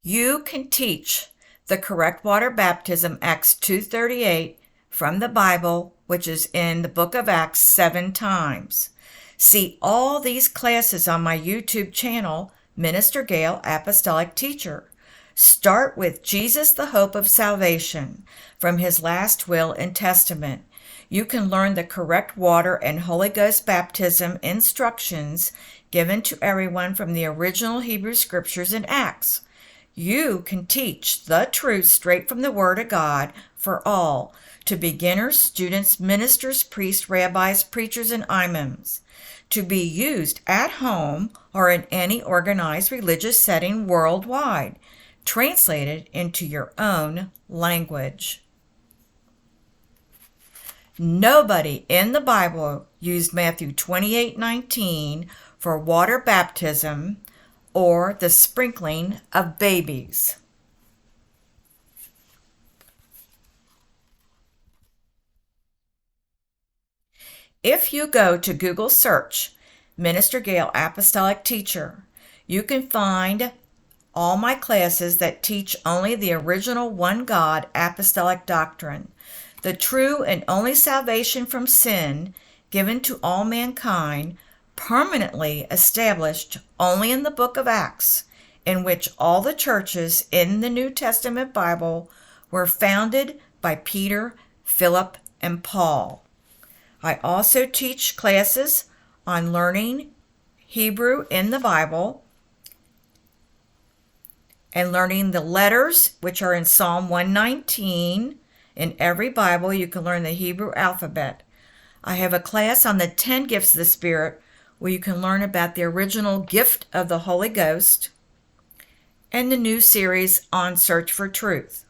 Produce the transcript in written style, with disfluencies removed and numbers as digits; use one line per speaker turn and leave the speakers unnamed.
You can teach the correct water baptism, Acts 2:38, from the Bible, which is in the book of Acts 7 times. See all these classes on my YouTube channel, Minister Gail, Apostolic Teacher. Start with Jesus, the hope of salvation, from his last will and testament. You can learn the correct water and Holy Ghost baptism instructions given to everyone from the original Hebrew scriptures in Acts. You can teach the truth straight from the Word of God for all, to beginners, students, ministers, priests, rabbis, preachers, and imams, to be used at home or in any organized religious setting worldwide, translated into your own language. Nobody in the Bible used Matthew 28:19 for water baptism or the sprinkling of babies. If you go to Google search Minister Gail Apostolic Teacher, you can find all my classes that teach only the original one God apostolic doctrine, the true and only salvation from sin given to all mankind, permanently established only in the book of Acts, in which all the churches in the New Testament Bible were founded by Peter, Philip, and Paul. I also teach classes on learning Hebrew in the Bible and learning the letters, which are in Psalm 119. In every Bible, you can learn the Hebrew alphabet. I have a class on the 10 gifts of the Spirit, where you can learn about the original gift of the Holy Ghost, and the new series on Search for Truth.